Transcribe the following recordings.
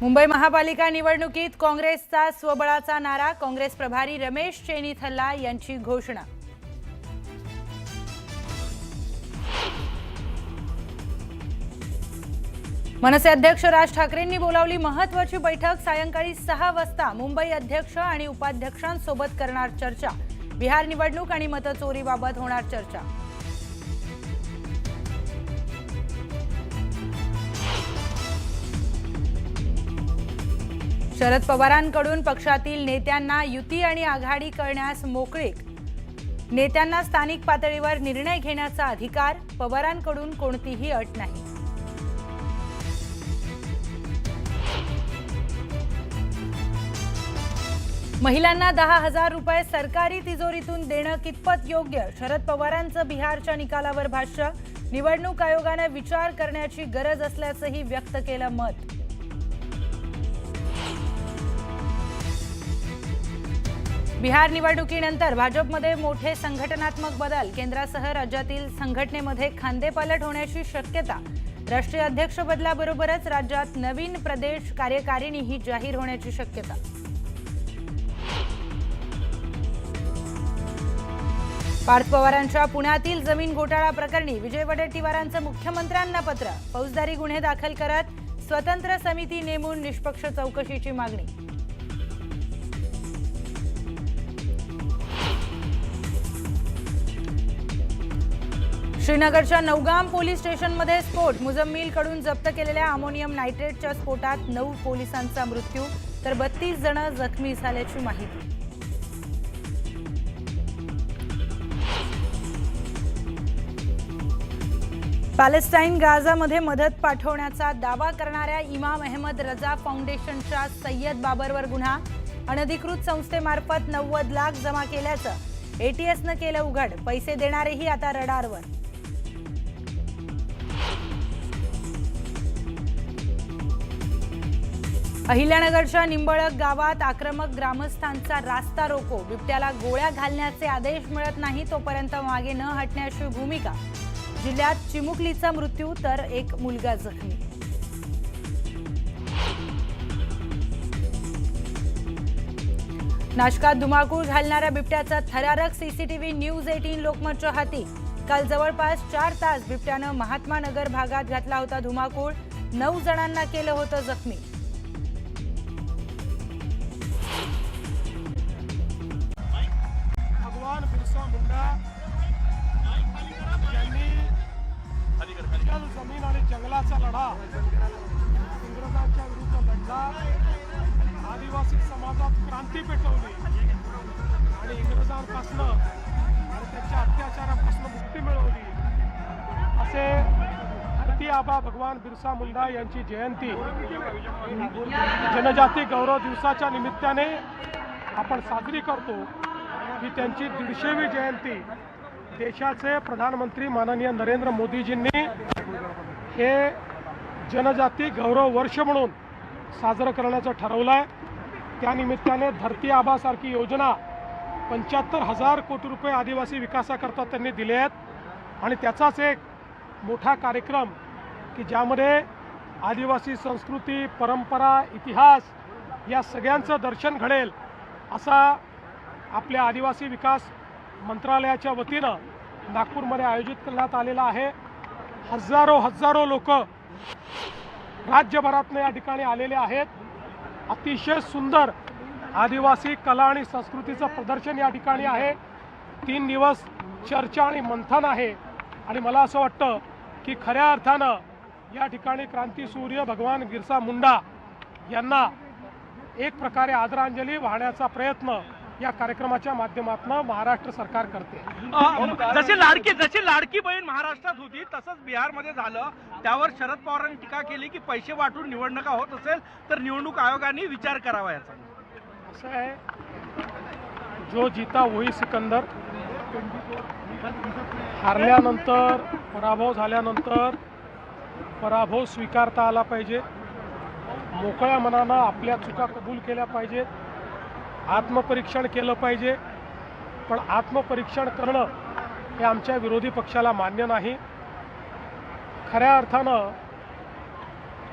मुंबई महापालिका निवडणुकीत काँग्रेसचा स्वबळाचा नारा, काँग्रेस प्रभारी रमेश चेन्नीथला यांची घोषणा। मनसे अध्यक्ष राज ठाकरेंनी बोलावली महत्त्वाची बैठक, सायंकाळी 6 वाजता मुंबई अध्यक्ष आणि उपाध्यक्षांसोबत करणार चर्चा। बिहार निवडणूक आणि मतचोरीबाबत होणार चर्चा। शरद पवारांकडून पक्षातील नेत्यांना युती आणि आघाडी करण्यास मोकळीक, नेत्यांना स्थानिक पातळीवर निर्णय घेण्याचा अधिकार, पवारांकडून कोणतीही अट नाही। महिलांना 10,000 रुपये सरकारी तिजोरीतून देणं कितपत योग्य, शरद पवारांचं बिहारच्या निकालावर भाष्य, निवडणूक आयोगाने विचार करण्याची गरज असल्याचंही व्यक्त केलं मत। बिहार निवडणुकीनंतर भाजपमध्ये मोठे संघटनात्मक बदल, केंद्रासह राज्यातील संघटनेमध्ये खांदेपालट होण्याची शक्यता। राष्ट्रीय अध्यक्ष बदलाबरोबरच राज्यात नवीन प्रदेश कार्यकारिणीही जाहीर होण्याची शक्यता। पार्थ पवारांच्या पुण्यातील जमीन घोटाळा प्रकरणी विजय वडेट्टीवारांचं मुख्यमंत्र्यांना पत्र, फौजदारी गुन्हे दाखल करत स्वतंत्र समिती नेमून निष्पक्ष चौकशीची मागणी। श्रीनगरच्या नौगाम पोलीस स्टेशनमध्ये स्फोट, मुजम्मिलकडून जप्त केलेल्या अमोनियम नायट्रेटच्या स्फोटात 9 पोलिसांचा मृत्यू तर 32 जण जखमी झाल्याची माहिती। पॅलेस्टाईन गाझामध्ये मदत पाठवण्याचा दावा करणाऱ्या इमाम अहमद रजा फाउंडेशनच्या सय्यद बाबरवर गुन्हा, अनधिकृत संस्थेमार्फत 90 लाख जमा केल्याचं एटीएसनं केलं उघड, पैसे देणारेही आता रडारवर। अहिल्यानगरच्या निंबळक गावात आक्रमक ग्रामस्थांचा रास्ता रोको, बिबट्याला गोळ्या घालण्याचे आदेश मिळत नाही तोपर्यंत मागे न हटण्याची भूमिका। जिल्ह्यात चिमुकलीचा मृत्यू तर एक मुलगा जखमी। नाशकात धुमाकूळ घालणाऱ्या बिबट्याचा थरारक सीसीटीव्ही न्यूज 18 लोकमतच्या हाती। काल जवळपास 4 तास बिबट्यानं महात्मा नगर भागात घातला होता धुमाकूळ, 9 जणांना केलं होतं जखमी। भगवान बिरसा मुंडा यांनी जमीन आणि जंगलाचा लढा इंग्रजांच्या विरुद्ध लढला, आदिवासी समाजात क्रांती पेटवली आणि इंग्रजांपासून आणि त्यांच्या अत्याचारापासून मुक्ती मिळवली। असे धरती आबा भगवान बिरसा मुंडा यांची जयंती जनजाती गौरव दिवसाच्या निमित्ताने आपण साजरी करतो की त्यांची 150वी जयंती देशाचे प्रधानमंत्री माननीय नरेंद्र मोदीजींनी हे जनजाती गौरव वर्ष म्हणून साजरं करण्याचं ठरवलं आहे। त्यानिमित्ताने धरती आबासारखी योजना 75,000 कोटी रुपये आदिवासी विकासाकरता त्यांनी दिले आहेत आणि त्याचाच एक मोठा कार्यक्रम की ज्यामध्ये आदिवासी संस्कृती, परंपरा, इतिहास या सगळ्यांचं दर्शन घडेल असा आपल्या आदिवासी विकास मंत्रालयाच्या वतीनं नागपूरमध्ये आयोजित करण्यात आलेला आहे। हजारो लोक राज्यभरातून या ठिकाणी आलेले आहेत। अतिशय सुंदर आदिवासी कला आणि संस्कृतीचं प्रदर्शन या ठिकाणी आहे। 3 दिवस चर्चा आणि मंथन आहे आणि मला असं वाटतं की खऱ्या अर्थानं या ठिकाणी क्रांतीसूर्य भगवान बिरसा मुंडा यांना एक प्रकारे आदरांजली वाहण्याचा प्रयत्न या कार्यक्रमाच्या माध्यमातून महाराष्ट्र सरकार करते। जशी लाडकी बहीण महाराष्ट्रात होती तसंच बिहारमध्ये झालं, त्यावर शरद पवारांनी टीका केली की पैसे वाटून निवडणुका होत असेल तर निवडणूक आयोगाने विचार करावा याचा। असं आहे, जो जीता वही सिकंदर। हारल्यानंतर, पराभव झाल्यानंतर पराभव स्वीकारता आला पाहिजे, मोकळ्या मनानं आपल्या चुका कबूल केल्या पाहिजेत, आत्मपरीक्षण केलं पाहिजे। पण आत्मपरीक्षण करणं हे आमच्या विरोधी पक्षाला मान्य नाही। खऱ्या अर्थानं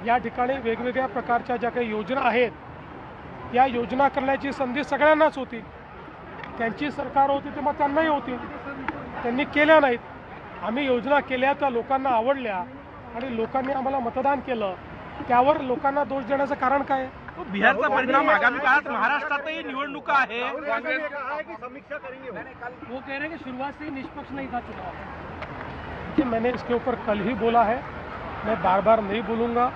या ठिकाणी वेगवेगळ्या प्रकारच्या ज्या काही योजना आहेत या योजना करण्याची संधी सगळ्यांनाच होती. त्यांची सरकार होती तेव्हा त्यांनाही होती, त्यांनी केल्या नाहीत. आम्ही योजना केल्या त्या लोकांना आवडल्या आणि लोकांनी आम्हाला मतदान केलं, त्यावर लोकांना दोष देण्याचं कारण काय? तो बिहारचा परिणाम आगामी काळात महाराष्ट्रातही निवडणुका आहे. वो कह रहे हैं कि शुरुआत से ही निष्पक्ष नहीं था चुनाव. कि मैंने इसके ऊपर कल ही बोला है, मैं बार बार नहीं बोलूँगा.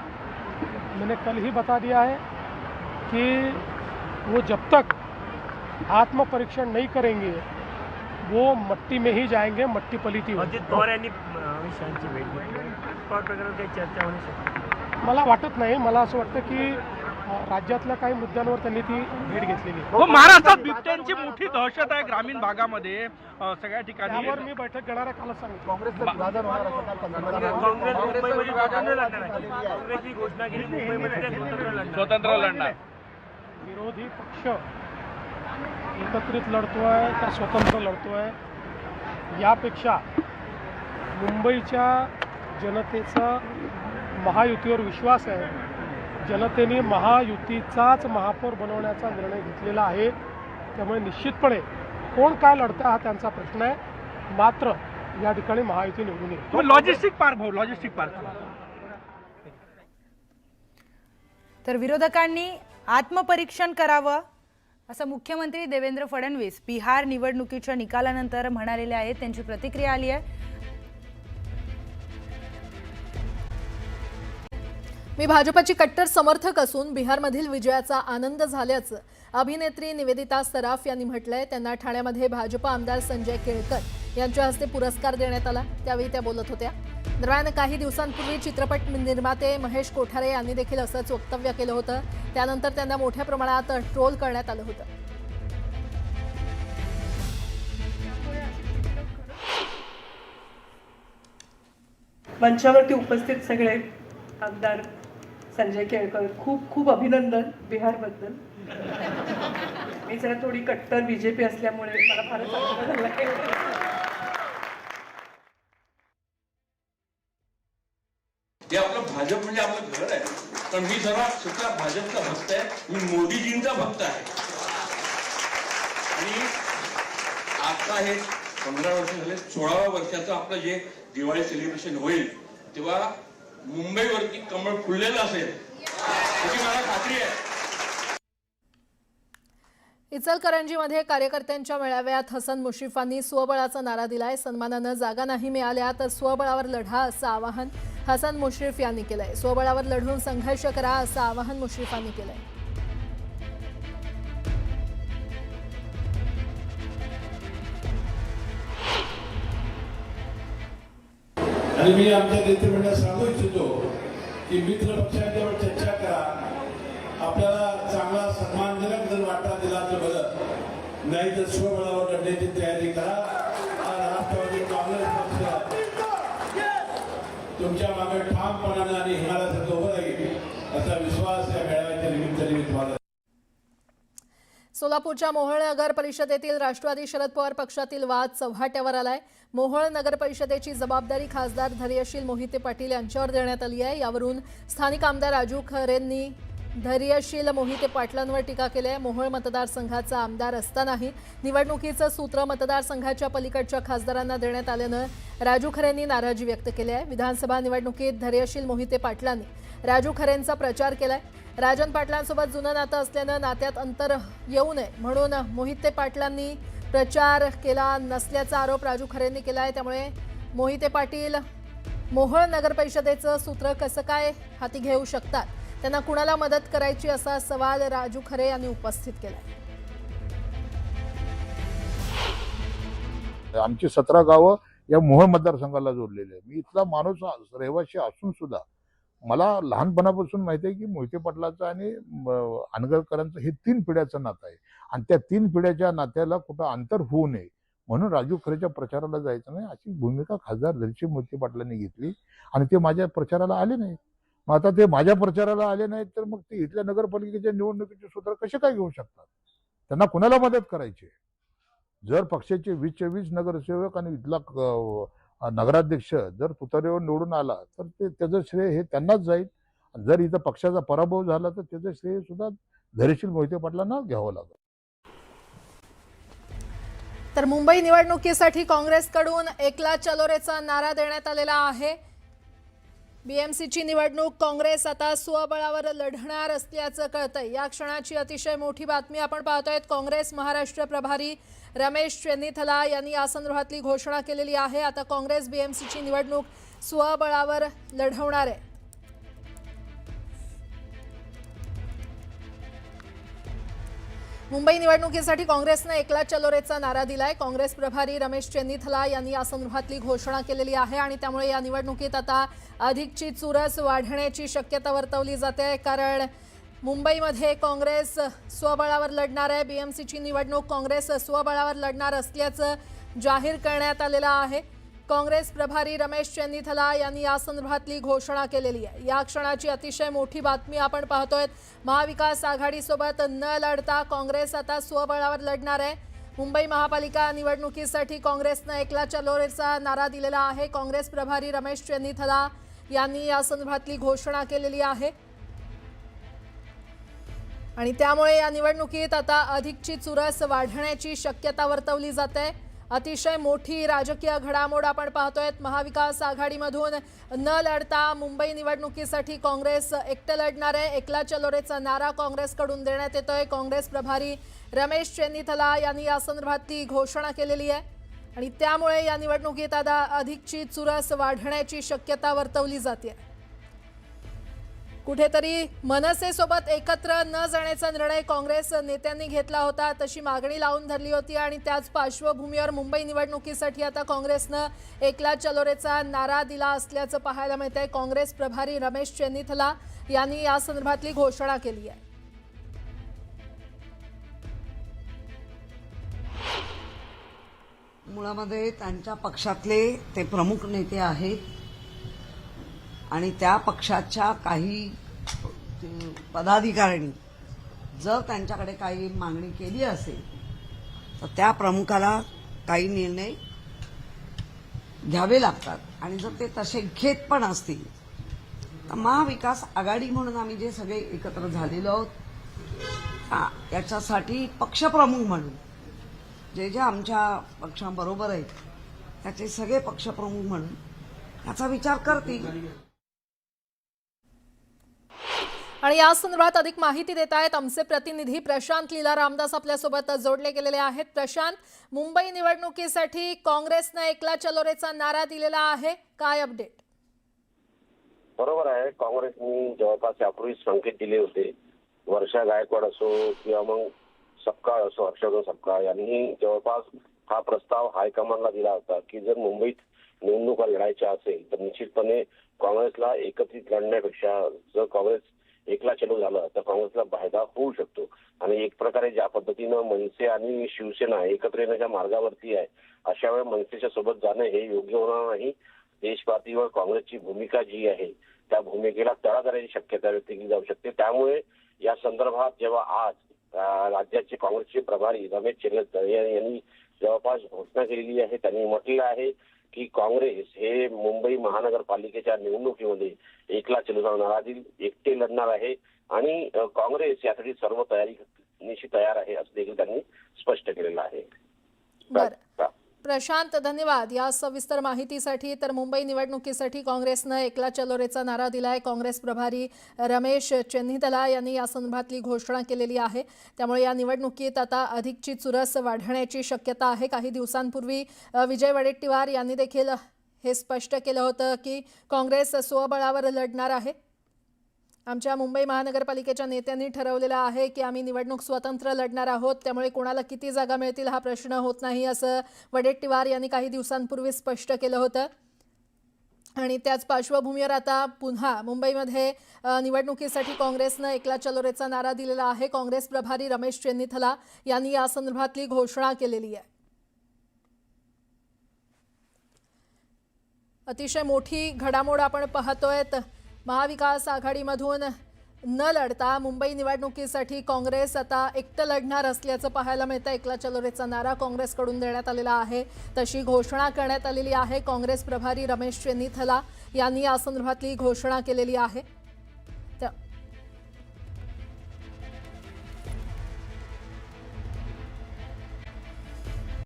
मैंने कल ही बता दिया है कि वो जब तक आत्म परीक्षण नहीं करेंगे वो मट्टी में ही जाएंगे, मट्टी पलीती होगी. अजित पवार यांनी अमित शहाची भेट घेतली. पवार प्रकरणावर काही चर्चा होऊ शकते? मला वाटत नाही. मला असं वाटतं की राज्यातल्या काही मुद्द्यांवर त्यांनी ती भेट घेतलेली आहे. हो, महाराष्ट्रात बिबट्यांची मोठी दहशत आहे ग्रामीण भागामध्ये सगळ्या ठिकाणी. त्यावर मी बैठक घेणार आहे, कालच सांगितलं. काँग्रेस मुंबईमध्ये स्वतंत्र लढणार आहे. काँग्रेसची घोषणा केली मुंबईमध्ये ते स्वतंत्र लढणार. विरोधी पक्ष एकत्रित लढतोय का स्वतंत्र लढतोय यापेक्षा मुंबईच्या जनतेचा महायुतीवर विश्वास आहे. जनतेने महायुतीचाच महापौर बनवण्याचा निर्णय घेतलेला आहे. त्यामुळे निश्चितपणे कोण काय लढतं हा त्यांचा प्रश्न आहे. मात्र या ठिकाणी महायुती निवडून येईल. लॉजिस्टिक पार्क भाऊ, लॉजिस्टिक पार्क. तर विरोधकांनी आत्मपरीक्षण करावं असं मुख्यमंत्री देवेंद्र फडणवीस बिहार निवडणुकीच्या निकालानंतर म्हणालेले आहेत. त्यांची प्रतिक्रिया आली आहे. मी भाजपची कट्टर समर्थक असून बिहारमधील विजयाचा आनंद झाल्याचं अभिनेत्री निवेदिता सराफ यांनी म्हटलंय. त्यांना ठाण्यामध्ये भाजप आमदार संजय केळकर यांच्या हस्ते पुरस्कार देण्यात आला, त्यावेळी त्या बोलत होत्या. दरम्यान काही दिवसांपूर्वी चित्रपट निर्माते महेश कोठारे यांनी देखील असंच वक्तव्य केलं होतं. त्यानंतर त्यांना मोठ्या प्रमाणात ट्रोल करण्यात आलं होतं. मंचावरती उपस्थित सगळे आमदार संजय केळकर, खूप खूप अभिनंदन बिहारबद्दल. मी जरा थोडी कट्टर बीजेपी असल्यामुळे मला फारच आनंद झाला. हे आपलं भाजप म्हणजे आपलं घर आहे. पण मी जरा सुद्धा भाजपचा भक्त आहे. मी मोदीजींचा भक्त आहे. आणि आता हे 15 वर्ष झाले, 16व्या वर्षाचं आपलं जे दिवाळी सेलिब्रेशन होईल तेव्हा मुंबईवरती कमळ फुललेलं असेल याची मला खात्री आहे. इचलकरंजीमध्ये कार्यकर्त्यांच्या मेळाव्यात हसन मुश्रीफांनी स्वबळाचा नारा दिलाय. सन्मानानं जागा नाही मिळाल्या तर स्वबळावर लढा असं आवाहन हसन मुश्रीफ यांनी केलंय. स्वबळावर लढून संघर्ष करा असं आवाहन मुश्रीफांनी केलंय. आणि मी आमच्या नेतृत्वाला सांगू इच्छितो की मित्र पक्षांच्यावर चर्चा करा. आपल्याला चांगला सन्मानजनक जर वाटा दिला तर बरं, नाही तर स्वबळावर लढण्याची तयारी करा. राष्ट्रवादी काँग्रेस पक्ष तुमच्या मागे ठामपणाने आणि हिमालयात उभं राहील असा विश्वास या मेळाव्याच्या निमित्ताने मी तुम्हाला. सोलापूरच्या मोहोळ नगर परिषदेतील राष्ट्रवादी शरद पवार पक्षातील वाद चव्हाट्यावर आलाय. मोहोळ नगर परिषदेची जबाबदारी खासदार धैर्यशील मोहिते पाटील यांच्यावर देण्यात आली आहे. यावरून स्थानिक आमदार राजू खरेंनी धैर्यशील मोहिते पाटलांवर टीका केली आहे. मोहोळ मतदारसंघाचा आमदार असतानाही निवडणुकीचं सूत्र मतदारसंघाच्या पलीकडच्या खासदारांना देण्यात आल्यानं राजू खरेंनी नाराजी व्यक्त केली आहे. विधानसभा निवडणुकीत धैर्यशील मोहिते पाटलांनी राजू खरेंचा प्रचार केलाय. राजन पाटलांसोबत जुनं नातं असल्यानं नात्यात अंतर येऊ नये म्हणून मोहिते पाटलांनी प्रचार केला नसल्याचा आरोप राजू खरेंनी केला आहे. त्यामुळे मोहिते पाटील मोहोळ नगर परिषदेचं सूत्र कसं काय हाती घेऊ शकतात, त्यांना कुणाला मदत करायची असा सवाल राजू खरे यांनी उपस्थित केला. आमची 17 गावं या मोहोळ मतदारसंघाला जोडलेली आहे. मी इथला माणूस रहिवासी असून सुद्धा मला लहानपणापासून माहिती आहे की मोहिते पाटलाचं आणि अनगरकरांचं हे 3 पिढ्याचं नातं आहे. आणि त्या 3 पिढ्याच्या नात्याला कुठं अंतर होऊ नये म्हणून राजू खरेच्या प्रचाराला जायचं नाही अशी भूमिका खासदार धैर्यशील मोहिते पाटलांनी घेतली. आणि ते माझ्या प्रचाराला आले नाही. मग आता ते माझ्या प्रचाराला आले नाहीत तर मग ते इथल्या नगरपालिकेच्या निवडणुकीचे सूत्र कसे काय घेऊ शकतात? त्यांना कुणाला मदत करायची? जर पक्षाचे 20चे 20 नगरसेवक आणि इथला नगराध्यक्ष जर तुतारीवर निवडून आला तर ते त्याचं श्रेय हे त्यांनाच जाईल जर इथं पक्षाचा पराभव झाला तर त्याचं श्रेय सुद्धा धैर्यशील मोहिते पाटलांना घ्यावं लागेल. तर मुंबई निवडणुकीसाठी काँग्रेसकडून एकला चलोरेचा नारा देण्यात आलेला आहे. बीएमसीची निवडणूक काँग्रेस आता स्वबळावर लढणार असल्याचं कळतंय. या क्षणाची अतिशय मोठी बातमी आपण पाहतोय. काँग्रेस महाराष्ट्र प्रभारी रमेश चेन्नीथला यांनी या संदर्भातली घोषणा केलेली आहे. आता काँग्रेस बीएमसीची निवडणूक स्वबळावर लढवणार आहे. मुंबई निवडणुकीसाठी काँग्रेसनं एकला चलोरेचा नारा दिलाय. काँग्रेस प्रभारी रमेश चेन्नीथला यांनी या संदर्भातली घोषणा केलेली आहे आणि त्यामुळे या निवडणुकीत आता अधिकची चुरस वाढण्याची शक्यता वर्तवली जाते. कारण मुंबईमध्ये काँग्रेस स्वबळावर लढणार आहे. बीएमसीची निवडणूक काँग्रेस स्वबळावर लढणार असल्याचं जाहीर करण्यात आलेलं आहे. काँग्रेस प्रभारी रमेश चेन्नीथला यांनी या संदर्भातली घोषणा केलेली आहे. या क्षणाची अतिशय मोठी बातमी आपण पाहतोय. महाविकास आघाडीसोबत न लढता काँग्रेस आता स्वबळावर लढणार आहे. मुंबई महापालिका निवडणुकीसाठी काँग्रेसनं एकला चलोरेचा नारा दिलेला आहे. काँग्रेस प्रभारी रमेश चेन्नीथला यांनी या संदर्भातली घोषणा केलेली आहे आणि त्यामुळे या निवडणुकीत आता अधिकची चुरस वाढण्याची शक्यता वर्तवली जाते. अतिशय मोठी राजकीय घडामोड आपण पाहतोय. महाविकास आघाडीमधून न लढता मुंबई निवडणुकीसाठी काँग्रेस एकटं लढणार आहे. एकला चलोरेचा नारा काँग्रेसकडून देण्यात येतोय. काँग्रेस प्रभारी रमेश चेन्नीथला यांनी या संदर्भातली घोषणा केलेली आहे आणि त्यामुळे या निवडणुकीत आता अधिकची चुरस वाढण्याची शक्यता वर्तवली जाते. कुठेतरी मनसेसोबत एकत्र न जाण्याचा निर्णय काँग्रेस नेत्यांनी घेतला होता. तशी मागणी लावून धरली होती आणि त्याच पार्श्वभूमीवर मुंबई निवडणुकीसाठी आता काँग्रेसनं एकला चलोरेचा नारा दिला असल्याचं पाहायला मिळतंय. काँग्रेस प्रभारी रमेश चेन्नीथला यांनी या संदर्भातली घोषणा केली आहे. मुळामध्ये त्यांच्या पक्षातले ते प्रमुख नेते आहेत आणि त्या पक्षाच्या काही पदाधिकाऱ्यांनी जर त्यांच्याकडे काही मागणी केली असेल तर त्या प्रमुखाला काही निर्णय घ्यावे लागतात आणि जर ते तसे घेत पण असतील तर महाविकास आघाडी म्हणून आम्ही जे सगळे एकत्र झालेलो आहोत याच्यासाठी पक्षप्रमुख म्हणून जे जे आमच्या पक्षाबरोबर आहेत त्याचे सगळे पक्षप्रमुख म्हणून याचा विचार करतील. आणि या संदर्भात अधिक माहिती देत आहेत आमचे प्रतिनिधी प्रशांत लीला रामदास आपल्यासोबत जोडले गेलेले आहेत. प्रशांत, मुंबई निवडणुकीसाठी काँग्रेसनं एकला चलोरेचा नारा दिलेला आहे, काय अपडेट? बरोबर आहे. काँग्रेसनी जवळपास यापूर्वी संकेत दिले होते. वर्षा गायकवाड असो किंवा मग सपकाळ असो, हर्षवर्धन सपकाळ यांनी जवळपास हा प्रस्ताव हायकमांडला दिला होता की जर मुंबईत निवडणुका लढायच्या असेल तर निश्चितपणे काँग्रेसला एकत्रित लढण्यापेक्षा जर काँग्रेस एकला चलो झालं तर काँग्रेसला फायदा होऊ शकतो. आणि एक प्रकारे ज्या पद्धतीनं मनसे आणि शिवसेना एकत्र येण्याच्या मार्गावरती आहे अशा वेळी मनसेच्या सोबत जाणं हे योग्य होणार नाही. देश पातळीवर काँग्रेसची भूमिका जी आहे त्या भूमिकेला तडा जाण्याची शक्यता व्यक्त केली जाऊ शकते. त्यामुळे या संदर्भात जेव्हा आज राज्याचे काँग्रेसचे प्रभारी रमेश चेन्नीथला यांनी जवळपास घोषणा केलेली आहे, त्यांनी म्हटलेलं आहे की काँग्रेस हे मुंबई महानगरपालिकेच्या निवडणुकीमध्ये एकला चलोचा नारा देईल, एकटे लढणार आहे आणि काँग्रेस यासाठी सर्व तयारी तयार आहे असं देखील त्यांनी स्पष्ट केलेलं आहे. प्रशांत, धन्यवाद या सविस्तर माहितीसाठी. तर मुंबई निवडणुकीसाठी काँग्रेसनं एकला चलोरेचा नारा दिलाय. काँग्रेस प्रभारी रमेश चेन्नीथला यांनी या संदर्भातली घोषणा केलेली आहे. त्यामुळे या निवडणुकीत आता अधिकची चुरस वाढण्याची शक्यता आहे. काही दिवसांपूर्वी विजय वडेट्टीवार यांनी देखील हे स्पष्ट केलं होतं की काँग्रेस स्वबळावर लढणार आहे. आमच्या मुंबई महानगरपालिकेच्या नेत्यांनी ठरवलेलं आहे की आम्ही निवडणूक स्वतंत्र लढणार आहोत, त्यामुळे कोणाला किती जागा मिळतील हा प्रश्न होत नाही, असं वडेट्टीवार यांनी काही दिवसांपूर्वी स्पष्ट केलं होतं. आणि त्याच पार्श्वभूमीवर आता पुन्हा मुंबईमध्ये निवडणुकीसाठी काँग्रेसनं एकला चलोरेचा नारा दिलेला आहे. काँग्रेस प्रभारी रमेश चेन्नीथला यांनी या संदर्भातली घोषणा केलेली आहे. अतिशय मोठी घडामोड आपण पाहतोय. महाविकास आघाडीमधून न लढता मुंबई निवडणुकीसाठी काँग्रेस आता एकटं लढणार असल्याचं पाहायला मिळतं. एकला चलोरेचा नारा काँग्रेसकडून देण्यात आलेला आहे, तशी घोषणा करण्यात आलेली आहे. काँग्रेस प्रभारी रमेश चेन्नीथला यांनी या संदर्भातली घोषणा केलेली आहे.